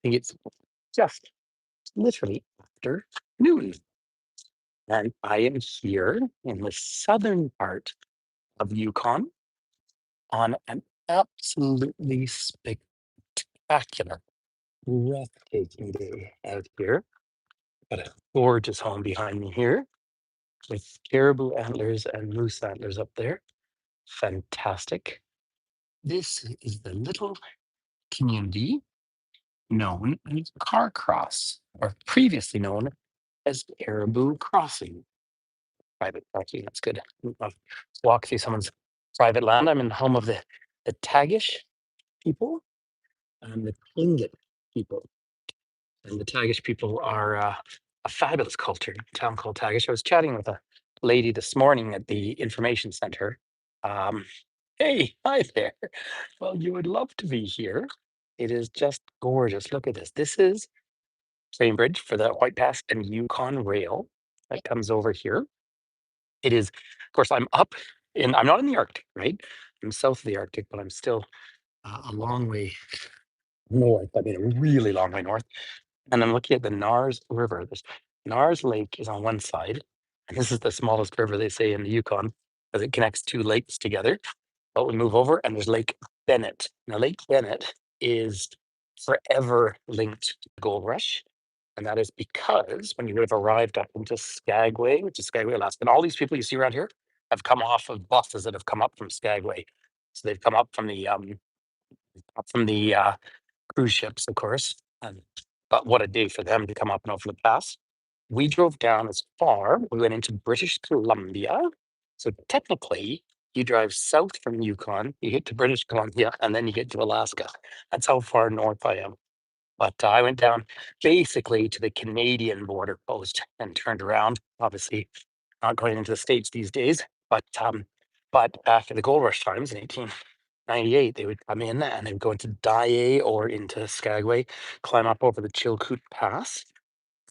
think it's just literally after noon. And I am here in the southern part of Yukon on an absolutely spectacular, breathtaking day out here. Got a gorgeous home behind me here with caribou antlers and moose antlers up there. Fantastic. This is the little community known as Carcross, or previously known as Cariboo Crossing. Private parking, that's good. I'll walk through someone's private land. I'm in the home of the Tagish people and the Tlingit people. And the Tagish people are a fabulous culture, a town called Tagish. I was chatting with a lady this morning at the information center. Um, hey, hi there. Well, you would love to be here. It is just gorgeous. Look at this. This is train bridge for the White Pass and Yukon Rail that comes over here. It is, of course, I'm not in the Arctic, right? I'm south of the Arctic, but I'm still a long way north. I mean, a really long way north. And I'm looking at the Nars River. There's Nars Lake is on one side, and this is the smallest river they say in the Yukon because it connects two lakes together. But we move over, and there's Lake Bennett. Now, Lake Bennett is forever linked to the gold rush. And that is because when you would have arrived up into Skagway, which is Skagway, Alaska, and all these people you see around here have come off of buses that have come up from Skagway. So they've come up from the cruise ships, of course. But what a day for them to come up and over the pass. We drove down as far. We went into British Columbia. So technically, you drive south from Yukon, you get to British Columbia, and then you get to Alaska. That's how far north I am. But I went down basically to the Canadian border post and turned around. Obviously, not going into the States these days, but back in the gold rush times in 1898, they would come in and they would go into Daae or into Skagway, climb up over the Chilkoot Pass,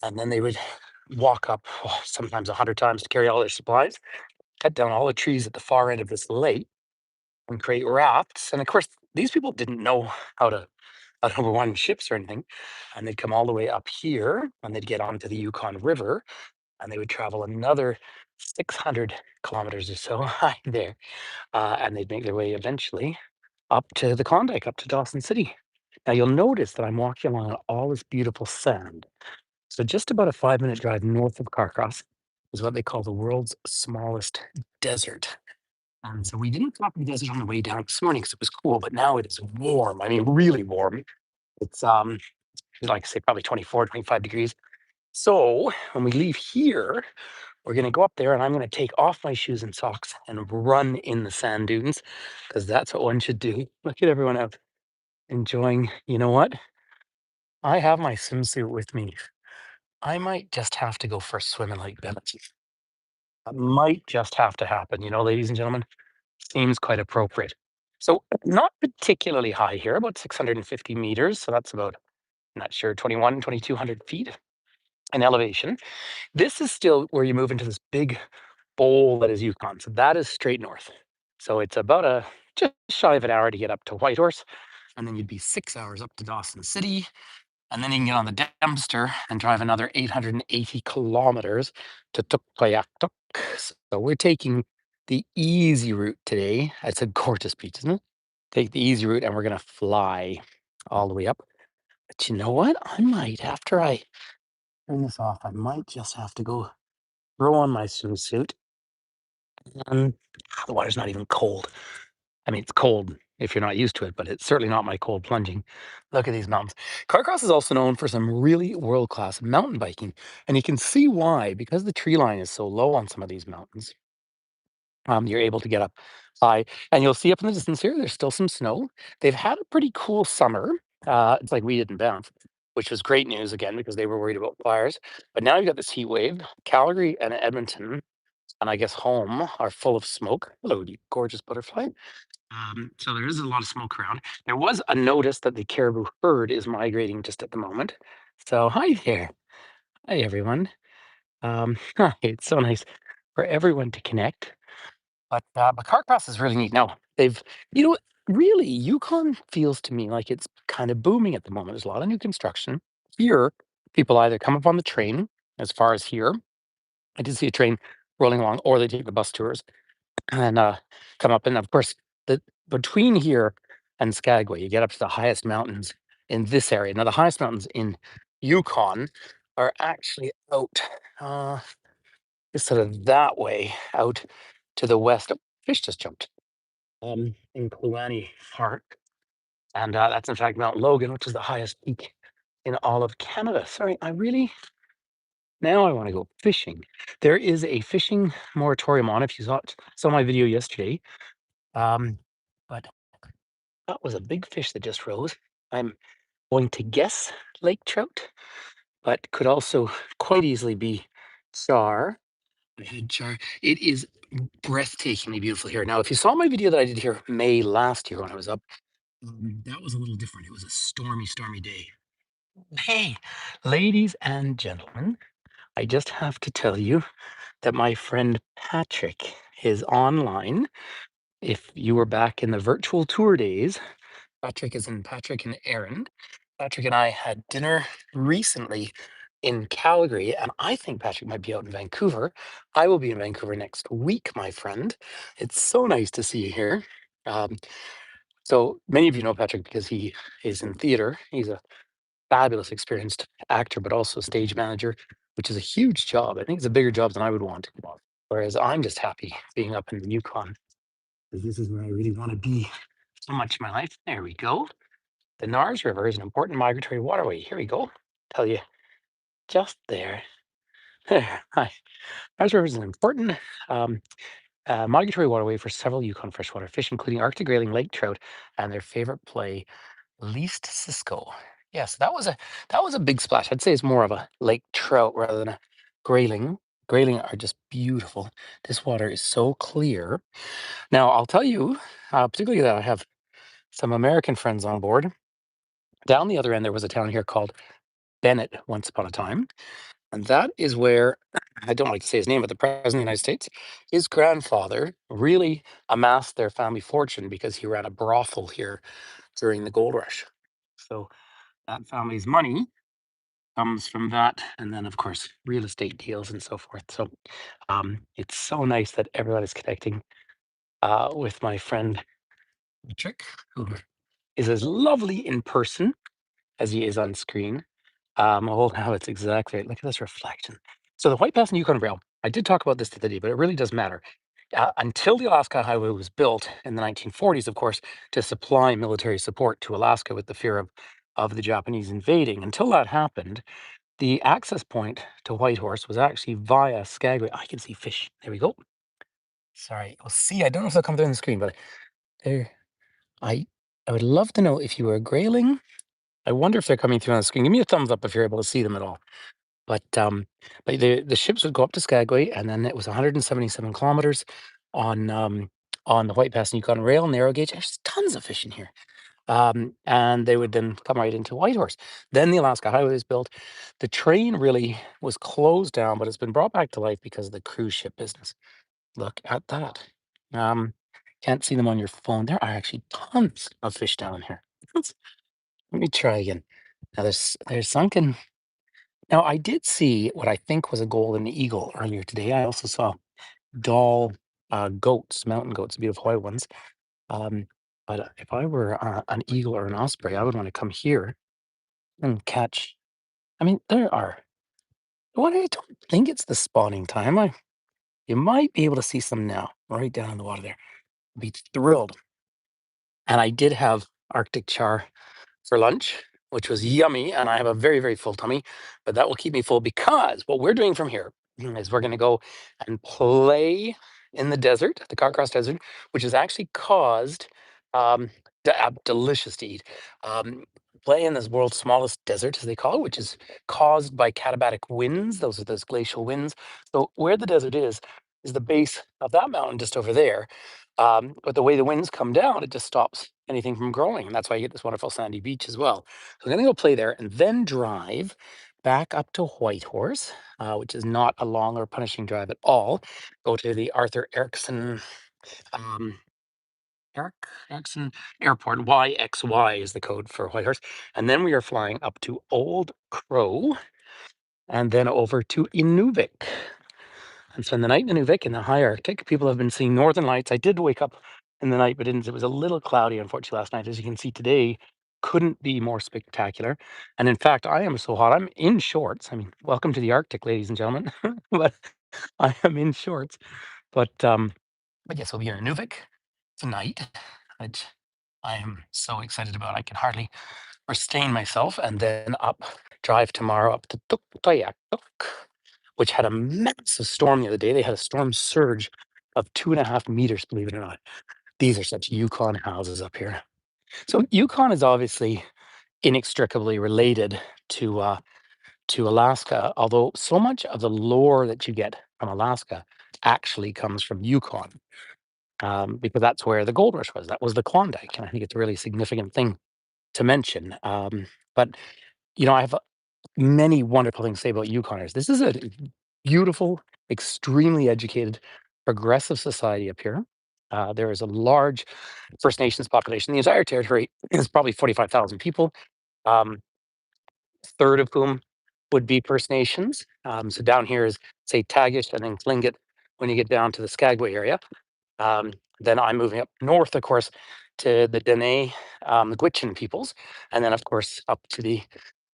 and then they would walk up sometimes 100 times to carry all their supplies, cut down all the trees at the far end of this lake, and create rafts. And of course, these people didn't know how to run ships or anything. And they'd come all the way up here and they'd get onto the Yukon River and they would travel another 600 kilometers or so high there. And they'd make their way eventually up to the Klondike, up to Dawson City. Now you'll notice that I'm walking along all this beautiful sand. So just about a 5-minute drive north of Carcross is what they call the world's smallest desert. And so we didn't stop in the desert on the way down this morning because it was cool, but now it is warm. I mean, really warm. It's like say probably 24, 25 degrees. So when we leave here, we're going to go up there and I'm going to take off my shoes and socks and run in the sand dunes because that's what one should do. Look at everyone out enjoying. You know what? I have my swimsuit with me. I might just have to go for a swim in Lake Bennett. That might just have to happen, ladies and gentlemen. Seems quite appropriate. So not particularly high here, about 650 meters. So that's about, I'm not sure, 2,200 feet in elevation. This is still where you move into this big bowl that is Yukon. So that is straight north. So it's about just shy of an hour to get up to Whitehorse. And then you'd be 6 hours up to Dawson City. And then you can get on the Dempster and drive another 880 kilometers to Tuktoyaktuk. So we're taking the easy route today. It's a gorgeous beach, isn't it? Take the easy route and we're going to fly all the way up. But you know what? I might, after I turn this off, I might just have to go throw on my swimsuit. And the water's not even cold. I mean, it's cold if you're not used to it, but it's certainly not my cold plunging. Look at these mountains. Carcross is also known for some really world-class mountain biking, and you can see why, because the tree line is so low on some of these mountains. You're able to get up high, and you'll see up in the distance here, there's still some snow. They've had a pretty cool summer. It's like we did in Banff, which was great news again because they were worried about fires. But now you've got this heat wave. Calgary and Edmonton, and I guess home, are full of smoke. Hello, you gorgeous butterfly. So there is a lot of smoke around. There was a notice that the caribou herd is migrating just at the moment. So hi there. Hi everyone. Hi, it's so nice for everyone to connect. But Carcross is really neat. Now they've, Really, Yukon feels to me like it's kind of booming at the moment. There's a lot of new construction. Here, people either come up on the train as far as here. I did see a train rolling along, or they take the bus tours and come up. And of course, the between here and Skagway, you get up to the highest mountains in this area. Now, the highest mountains in Yukon are actually out just sort of that way, out to the west. Oh, fish just jumped in Kluane Park. And that's in fact Mount Logan, which is the highest peak in all of Canada. Sorry, I really now I want to go fishing. There is a fishing moratorium on. If you saw my video yesterday, um, but that was a big fish that just rose. I'm going to guess lake trout, but could also quite easily be char. I had char. It is breathtakingly beautiful here. Now, if you saw my video that I did here May last year when I was up, that was a little different. It was a stormy, stormy day. Hey, ladies and gentlemen, I just have to tell you that my friend Patrick is online. If you were back in the virtual tour days, Patrick is in Patrick and Aaron. Patrick and I had dinner recently in Calgary, and I think Patrick might be out in Vancouver. I will be in Vancouver next week, my friend. It's so nice to see you here. Um, so many of you know Patrick because he is in theater. He's a fabulous, experienced actor, but also stage manager, which is a huge job. I think it's a bigger job than I would want. Whereas I'm just happy being up in the Yukon because this is where I really want to be so much in my life. There we go. The Nars River is an important migratory waterway. Here we go. Tell you just there. There. Hi. Nars River is an important um, migratory waterway for several Yukon freshwater fish, including Arctic grayling, lake trout, and their favorite play, least Cisco. Yes, that was a big splash. I'd say it's more of a lake trout rather than a grayling. Grayling are just beautiful. This water is so clear. Now, I'll tell you, particularly that I have some American friends on board. Down the other end, there was a town here called Bennett once upon a time. And that is where, I don't like to say his name, but the president of the United States, his grandfather really amassed their family fortune because he ran a brothel here during the gold rush. So that family's money comes from that. And then, of course, real estate deals and so forth. So it's so nice that everyone is connecting with my friend Patrick, who is as lovely in person as he is on screen. Oh, now it's exactly right. Look at this reflection. So the White Pass and Yukon Rail, I did talk about this the other day, but it really does matter. Until the Alaska Highway was built in the 1940s, of course, to supply military support to Alaska with the fear of the Japanese invading, until that happened, the access point to Whitehorse was actually via Skagway. I can see fish. There we go. Sorry. Well, see, I don't know if they'll come through on the screen, but there. I I would love to know if you were a grayling. I wonder if they're coming through on the screen. Give me a thumbs up if you're able to see them at all. But the ships would go up to Skagway, and then it was 177 kilometers on the White Pass and Yukon Rail narrow gauge. There's tons of fish in here. And they would then come right into Whitehorse. Then the Alaska Highway was built. The train really was closed down, but it's been brought back to life because of the cruise ship business. Look at that. Um, can't see them on your phone. There are actually tons of fish down here. Let me try again. Now there's sunken. Now I did see what I think was a golden eagle earlier today. I also saw doll goats, mountain goats, beautiful white ones. Um, but if I were an eagle or an osprey, I would want to come here and catch. I mean, there are. What I don't think it's the spawning time. You might be able to see some now, right down in the water there. Be thrilled. And I did have Arctic char for lunch, which was yummy. And I have a very, very full tummy, but that will keep me full because what we're doing from here is we're going to go and play in the desert, the Carcross Desert, which is actually caused, delicious to eat. Play in this world's smallest desert, as they call it, which is caused by katabatic winds. Those are those glacial winds. So where the desert is the base of that mountain just over there. But the way the winds come down, it just stops anything from growing. And that's why you get this wonderful sandy beach as well. So I'm going to go play there and then drive back up to Whitehorse, which is not a long or punishing drive at all. Go to the Arthur Erickson Erickson Airport. YXY is the code for Whitehorse. And then we are flying up to Old Crow and then over to Inuvik and spend the night in Inuvik in the high Arctic. People have been seeing northern lights. I did wake up in the night, but didn't. It was a little cloudy, unfortunately, last night. As you can see today, couldn't be more spectacular. And in fact, I am so hot. I'm in shorts. I mean, welcome to the Arctic, ladies and gentlemen. But I am in shorts. But yes, we'll be in Inuvik tonight, which I am so excited about. I can hardly restrain myself, and then drive tomorrow up to Tuktoyaktuk, which had a massive storm the other day. They had a storm surge of 2.5 meters, believe it or not. These are such Yukon houses up here. So Yukon is obviously inextricably related to Alaska, although so much of the lore that you get from Alaska actually comes from Yukon, because that's where the gold rush was. That was the Klondike, and I think it's a really significant thing to mention. But I have many wonderful things to say about Yukoners. This is a beautiful, extremely educated, progressive society up here. There is a large First Nations population. The entire territory is probably 45,000 people, third of whom would be First Nations. So down here is, say, Tagish and then Tlingit when you get down to the Skagway area. Then I'm moving up north, of course, to the Dene, the Gwich'in peoples, and then, of course, up to the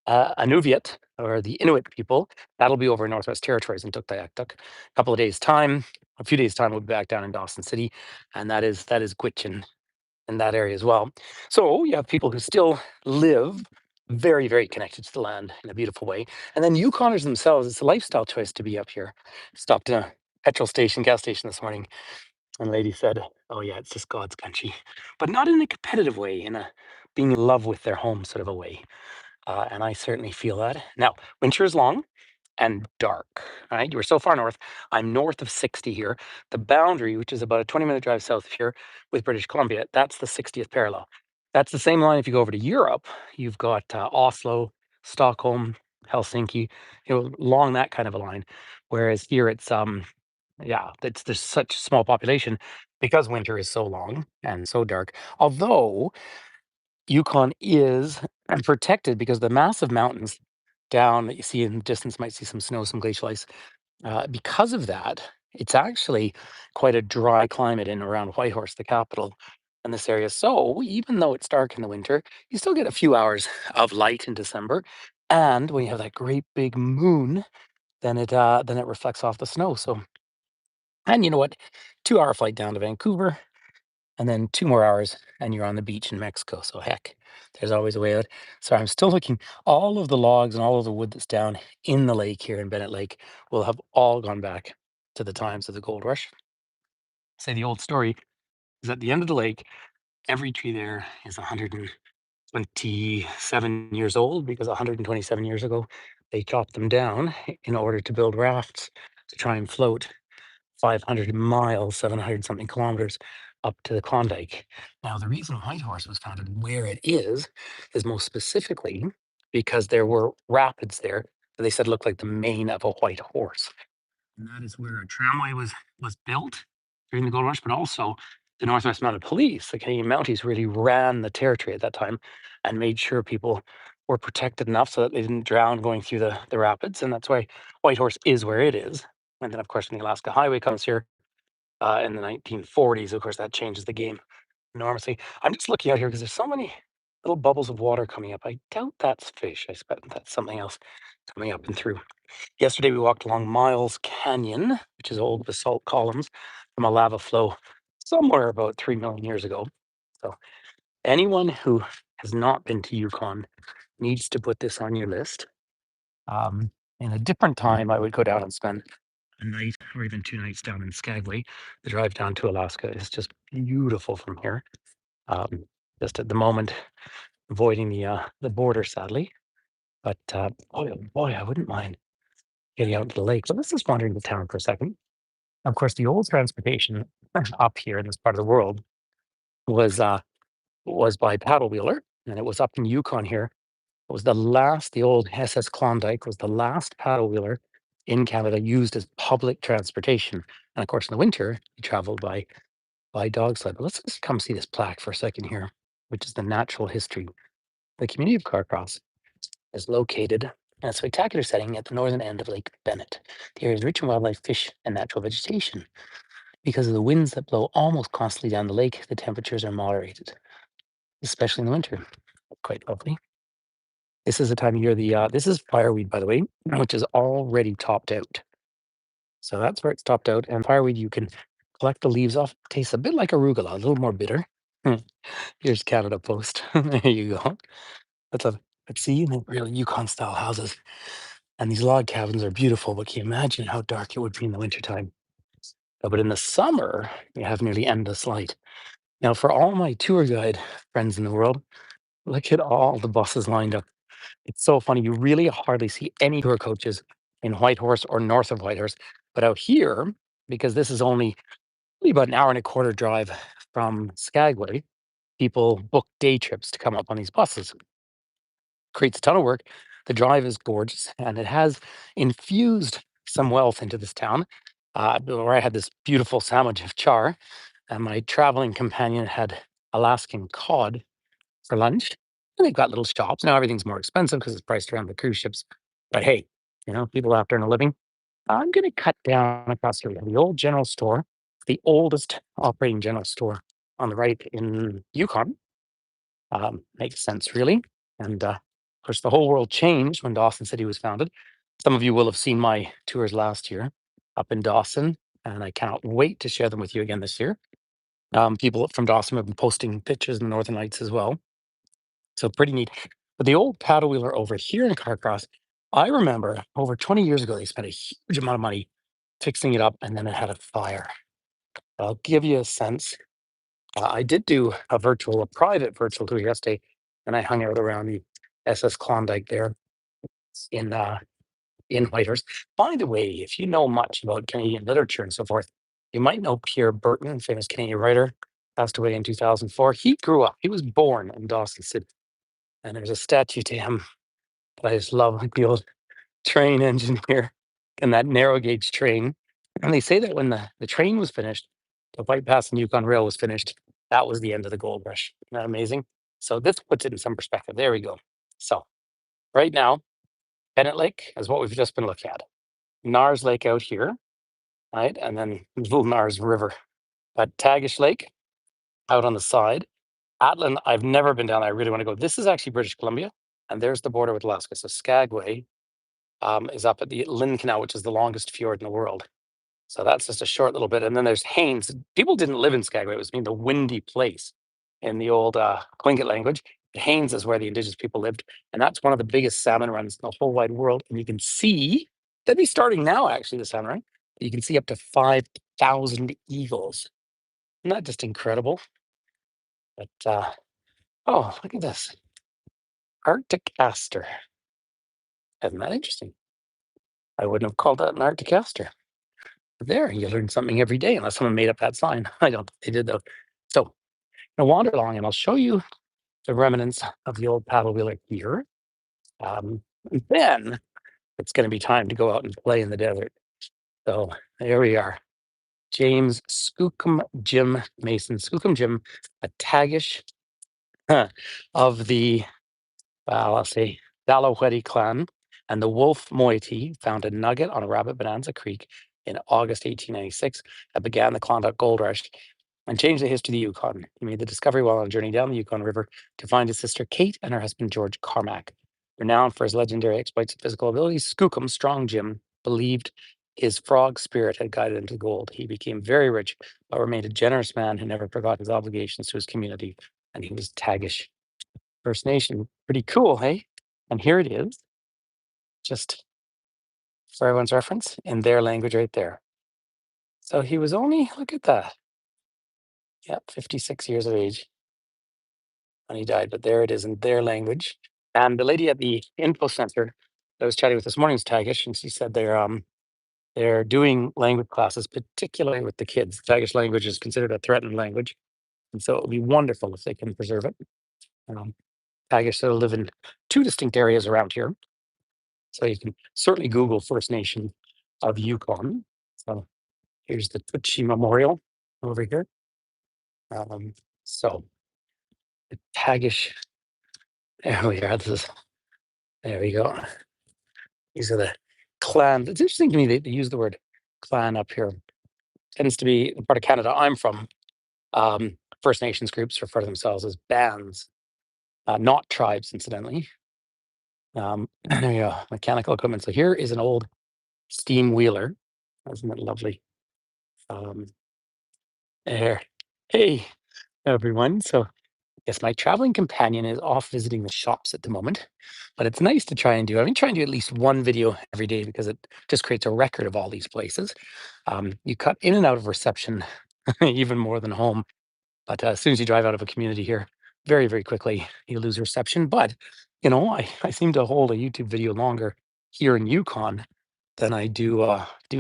Inuviat or the Inuit people. That'll be over in Northwest Territories in Tuktoyaktuk. A few days time, we'll be back down in Dawson City, and that is Gwich'in in that area as well. So you have people who still live very, very connected to the land in a beautiful way. And then Yukoners themselves, it's a lifestyle choice to be up here. Stopped in a gas station this morning, and a lady said, "Oh yeah, it's just God's country," but not in a competitive way, in a being in love with their home sort of a way. And I certainly feel that. Now, winter is long and dark. All right, you were so far north. I'm north of 60 here. The boundary, which is about a 20-minute drive south of here with British Columbia, that's the 60th parallel. That's the same line if you go over to Europe. You've got Oslo, Stockholm, Helsinki, along that kind of a line. Whereas here it's yeah, there's such small population because winter is so long and so dark. Although Yukon is protected because the massive mountains down that you see in the distance, might see some snow, some glacial ice. Because of that, it's actually quite a dry climate in around Whitehorse, the capital, in this area. So even though it's dark in the winter, you still get a few hours of light in December. And when you have that great big moon, then it reflects off the snow. So, and you know what? 2 hour flight down to Vancouver, and then 2 more hours and you're on the beach in Mexico. So heck, there's always a way out. So I'm still looking. All of the logs and all of the wood that's down in the lake here in Bennett Lake will have all gone back to the times of the gold rush. Say the old story is at the end of the lake, every tree there is 127 years old because 127 years ago they chopped them down in order to build rafts to try and float 500 miles, 700 something kilometers up to the Klondike. Now, the reason Whitehorse was founded where it is most specifically because there were rapids there that they said looked like the mane of a white horse. And that is where a tramway was built during the gold rush, but also the Northwest Mounted Police, the Canadian Mounties, really ran the territory at that time and made sure people were protected enough so that they didn't drown going through the rapids. And that's why Whitehorse is where it is. And then, of course, when the Alaska Highway comes here in the 1940s, of course, that changes the game enormously. I'm just looking out here because there's so many little bubbles of water coming up. I doubt that's fish. I expect that's something else coming up and through. Yesterday, we walked along Miles Canyon, which is old basalt columns from a lava flow somewhere about 3 million years ago. So, anyone who has not been to Yukon needs to put this on your list. In a different time, I would go down and spend a night or even 2 nights down in Skagway. The drive down to Alaska is just beautiful from here. Um, just at the moment, avoiding the border, sadly. But boy, oh boy, I wouldn't mind getting out to the lake. So let's just wander into town for a second. Of course, the old transportation up here in this part of the world was was by paddle wheeler, and it was up in Yukon here. It was the old SS Klondike was the last paddle wheeler in Canada used as public transportation. And of course, in the winter, you traveled by by dog sled. But let's just come see this plaque for a second here, which is the natural history. The community of Carcross is located in a spectacular setting at the northern end of Lake Bennett. The area is rich in wildlife, fish, and natural vegetation. Because of the winds that blow almost constantly down the lake, the temperatures are moderated, especially in the winter. Quite lovely. This is the time of year this is fireweed, by the way, which is already topped out. So that's where it's topped out. And fireweed, you can collect the leaves off. Tastes a bit like arugula, a little more bitter. Here's Canada Post. There you go. Let's have let's see the real Yukon style houses. And these log cabins are beautiful, but can you imagine how dark it would be in the wintertime? But in the summer, you have nearly endless light. Now, for all my tour guide friends in the world, look at all the buses lined up. It's so funny. You really hardly see any tour coaches in Whitehorse or north of Whitehorse. But out here, because this is only about an hour and a quarter drive from Skagway, people book day trips to come up on these buses. Creates a ton of work. The drive is gorgeous, and it has infused some wealth into this town. Where I had this beautiful sandwich of char, and my traveling companion had Alaskan cod for lunch. And they've got little shops. Now everything's more expensive because it's priced around the cruise ships. But hey, people have to earn a living. I'm going to cut down across here. We have the old general store, the oldest operating general store on the right in Yukon. Makes sense, really. And of course, the whole world changed when Dawson City was founded. Some of you will have seen my tours last year up in Dawson, and I cannot wait to share them with you again this year. People from Dawson have been posting pictures in the Northern Lights as well. So pretty neat. But the old paddle wheeler over here in Carcross, I remember over 20 years ago, they spent a huge amount of money fixing it up, and then it had a fire. I'll give you a sense. I did do a private virtual tour yesterday, and I hung out around the SS Klondike there in in Whitehorse. By the way, if you know much about Canadian literature and so forth, you might know Pierre Berton, famous Canadian writer, passed away in 2004. He was born in Dawson City, and there's a statue to him that I just love, like the old train engineer and that narrow gauge train. And they say that when the train was finished, the White Pass and Yukon Rail was finished, that was the end of the gold rush. Isn't that amazing? So this puts it in some perspective. There we go. So right now, Bennett Lake is what we've just been looking at. Nars Lake out here, right? And then Little Nars River. But Tagish Lake out on the side. Atlin, I've never been down there. I really want to go. This is actually British Columbia, and there's the border with Alaska. So Skagway is up at the Lynn Canal, which is the longest fjord in the world. So that's just a short little bit. And then there's Haines. People didn't live in Skagway. It was the windy place in the old Tlingit language. Haines is where the indigenous people lived. And that's one of the biggest salmon runs in the whole wide world. And you can see, they'd be starting now, actually, the salmon run. You can see up to 5,000 eagles. Isn't that just incredible? But, oh, look at this. Arctic aster. Isn't that interesting? I wouldn't have called that an Arctic aster. There, you learn something every day, unless someone made up that sign. I don't think they did, though. So I'll wander along and I'll show you the remnants of the old paddle wheeler here. And then it's going to be time to go out and play in the desert. So there we are. James Skookum Jim Mason. Skookum Jim, a Tagish of the, I'll say, Dalahousie clan, and the Wolf moiety found a nugget on a Rabbit Bonanza Creek in August 1896 that began the Klondike Gold Rush and changed the history of the Yukon. He made the discovery while on a journey down the Yukon River to find his sister Kate and her husband George Carmack. Renowned for his legendary exploits and physical abilities, Skookum Strong Jim believed his frog spirit had guided him to gold. He became very rich, but remained a generous man who never forgot his obligations to his community, and he was Tagish First Nation. Pretty cool, hey? And here it is, just for everyone's reference, in their language right there. So he was only, look at that. Yep, 56 years of age when he died, but there it is in their language. And the lady at the info center that I was chatting with this morning is Tagish, and she said they're doing language classes, particularly with the kids. Tagish language is considered a threatened language, and so it would be wonderful if they can preserve it. Tagish still live in two distinct areas around here, so you can certainly Google First Nation of Yukon. So here's the Tutsi Memorial over here. So the Tagish, there we are. There we go. These are the clan. It's interesting to me they use the word clan up here. Tends to be the part of Canada I'm from. First Nations groups refer to themselves as bands, not tribes, incidentally. There you go, mechanical equipment. So here is an old steam wheeler. Isn't it lovely? Um, there. Hey, everyone. So yes, my traveling companion is off visiting the shops at the moment, but it's nice to try and do. I've been trying to do at least one video every day because it just creates a record of all these places. You cut in and out of reception even more than home, but as soon as you drive out of a community here, very, very quickly you lose reception. But I seem to hold a YouTube video longer here in Yukon than I do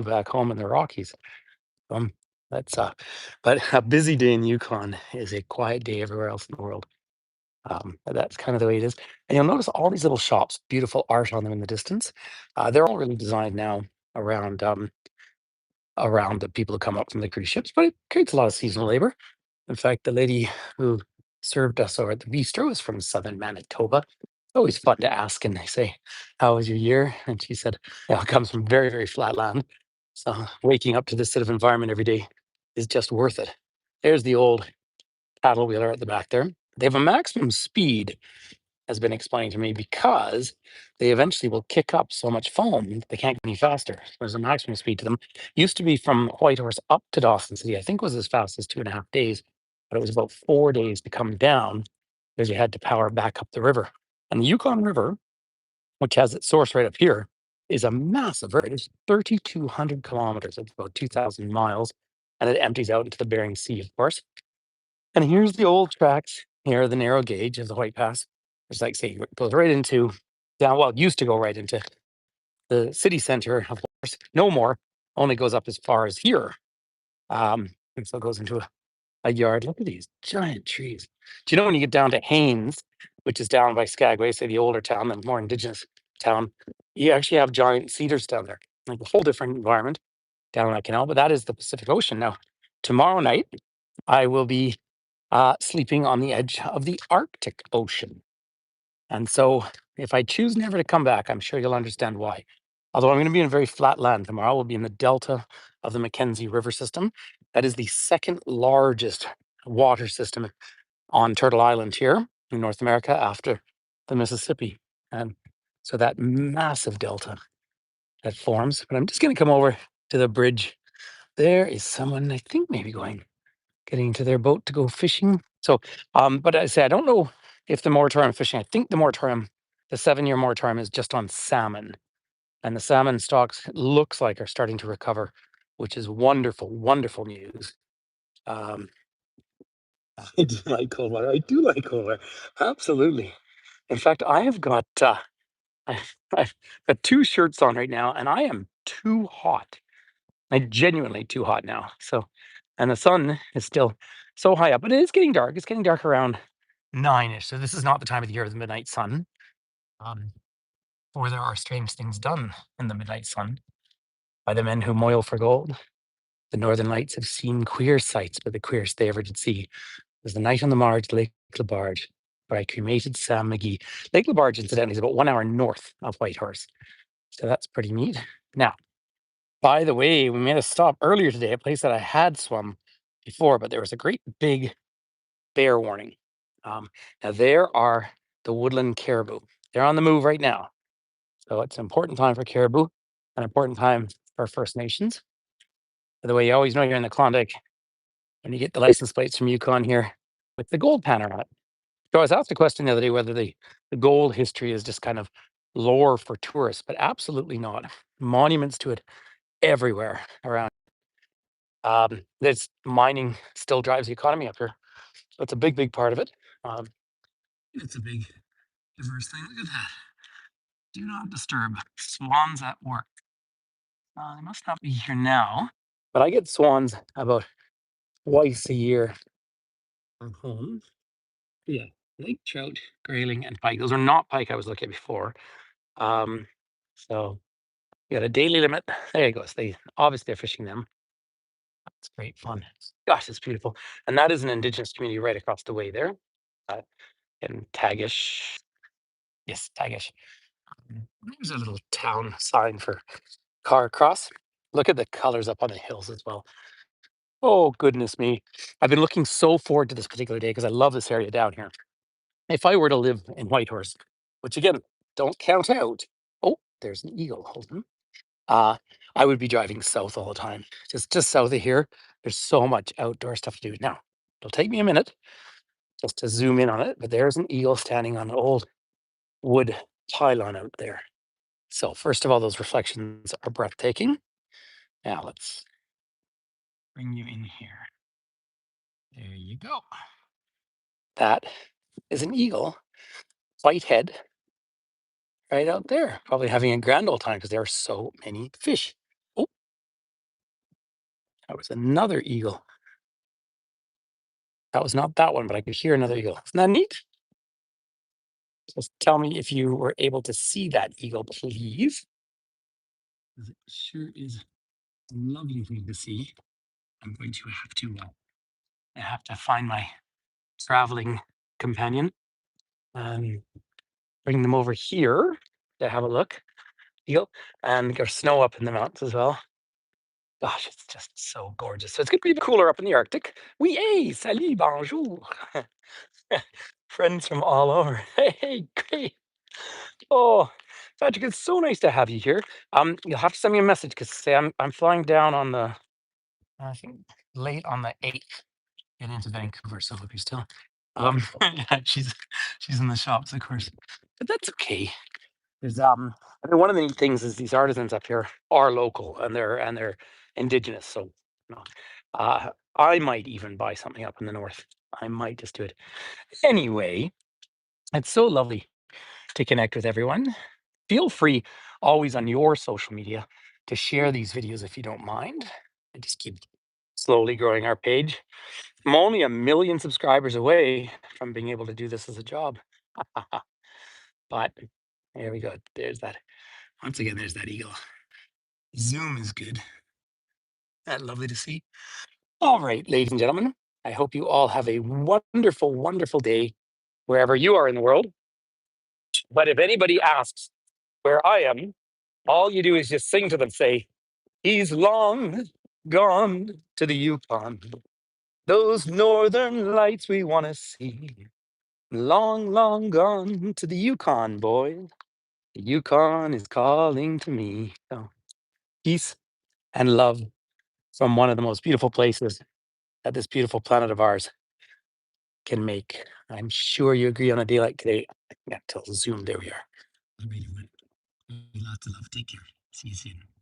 back home in the Rockies. Um, that's but a busy day in Yukon is a quiet day everywhere else in the world. That's kind of the way it is. And you'll notice all these little shops, beautiful art on them in the distance. They're all really designed now around around the people who come up from the cruise ships, but it creates a lot of seasonal labor. In fact, the lady who served us over at the bistro is from southern Manitoba. Always fun to ask, and they say, "How was your year?" And she said, "Yeah, it comes from very, very flat land. So waking up to this sort of environment every day is just worth it." There's the old paddle wheeler at the back there. They have a maximum speed, has been explained to me, because they eventually will kick up so much foam that they can't go any faster. There's a maximum speed to them. Used to be from Whitehorse up to Dawson City. I think it was as fast as 2.5 days, but it was about 4 days to come down because you had to power back up the river. And the Yukon River, which has its source right up here, is a massive river. It's 3,200 kilometers. It's about 2,000 miles, and it empties out into the Bering Sea, of course. And here's the old tracks. Here are the narrow gauge of the White Pass. It's like saying it goes right into down. Well, it used to go right into the city center, of course. No more. Only goes up as far as here. And so it goes into a yard. Look at these giant trees. Do you know when you get down to Haines, which is down by Skagway, say the older town, the more indigenous town, you actually have giant cedars down there. Like a whole different environment down that canal. But that is the Pacific Ocean. Now, tomorrow night, I will be sleeping on the edge of the Arctic Ocean. And so if I choose never to come back, I'm sure you'll understand why. Although I'm going to be in very flat land tomorrow, we'll be in the delta of the Mackenzie River system. That is the second largest water system on Turtle Island here in North America after the Mississippi. And so that massive delta that forms. But I'm just going to come over to the bridge. There is someone, I think, maybe getting into their boat to go fishing. So, but I say I don't know if the moratorium fishing. I think the 7-year moratorium, is just on salmon, and the salmon stocks looks like are starting to recover, which is wonderful, wonderful news. Um, I do like cold water. I do like cold water. Absolutely. In fact, I have got I've got 2 shirts on right now, and I am too hot. I genuinely too hot now. So, and the sun is still so high up, but it is getting dark. It's getting dark around 9ish. So this is not the time of the year of the midnight sun. Um, for there are strange things done in the midnight sun by the men who moil for gold. The northern lights have seen queer sights, but the queerest they ever did see was the night on the marge, Lake Labarge, where I cremated Sam McGee. Lake Labarge, incidentally, is about 1 hour north of Whitehorse. So that's pretty neat. Now, by the way, we made a stop earlier today, a place that I had swum before, but there was a great big bear warning. Now, there are the woodland caribou. They're on the move right now. So it's an important time for caribou, an important time for First Nations. By the way, you always know you're in the Klondike when you get the license plates from Yukon here with the gold panner on it. So I was asked a question the other day whether the gold history is just kind of lore for tourists, but absolutely not. Monuments to it everywhere around. There's mining still drives the economy up here. So it's a big, big part of it. Um, it's a big, diverse thing. Look at that. Do not disturb. Swans at work. They must not be here now, but I get swans about twice a year from home. Yeah, lake trout, grayling, and pike. Those are not pike I was looking at before. So you got a daily limit. There you go. So they obviously they're fishing them. It's great fun. Gosh, it's beautiful. And that is an indigenous community right across the way there, uh, in Tagish. Yes, Tagish. There's a little town sign for Carcross. Look at the colors up on the hills as well. Oh, goodness me. I've been looking so forward to this particular day because I love this area down here. If I were to live in Whitehorse, which again, don't count out. Oh, there's an eagle. Hold on. Uh, I would be driving south all the time. Just south of here. There's so much outdoor stuff to do. Now, it'll take me a minute just to zoom in on it, but there's an eagle standing on an old wood pylon out there. So first of all, those reflections are breathtaking. Now let's bring you in here. There you go. That is an eagle, white head, right out there, probably having a grand old time because there are so many fish. Oh, that was another eagle. That was not that one, but I could hear another eagle. Isn't that neat? Just tell me if you were able to see that eagle, please. 'Cause it sure is a lovely thing to see. I'm going to I have to find my traveling companion and bring them over here to have a look. Eagle, and there's snow up in the mountains as well. Gosh, it's just so gorgeous. So it's going to be cooler up in the Arctic. Oui, hey, salut, bonjour. Friends from all over. Hey, great. Oh, Patrick, it's so nice to have you here. You'll have to send me a message because say I'm flying down on the I think late on the 8th, get into Vancouver. So hope you're still. Yeah, she's in the shops, of course, but that's okay. There's I mean, one of the neat things is these artisans up here are local and they're indigenous. So, you know, I might even buy something up in the north. I might just do it anyway. It's so lovely to connect with everyone. Feel free always on your social media to share these videos if you don't mind. And just keep slowly growing our page. I'm only 1 million subscribers away from being able to do this as a job. But there we go. There's that. Once again, there's that eagle. Zoom is good. That lovely to see. All right, ladies and gentlemen, I hope you all have a wonderful, wonderful day wherever you are in the world. But if anybody asks where I am, all you do is just sing to them, say, he's long gone to the Yukon. Those northern lights we want to see. Long, long gone to the Yukon, boy. The Yukon is calling to me. So, peace and love from one of the most beautiful places that this beautiful planet of ours can make. I'm sure you agree on a day like today. I got to Zoom. There we are. Lots of love. Take care. See you soon.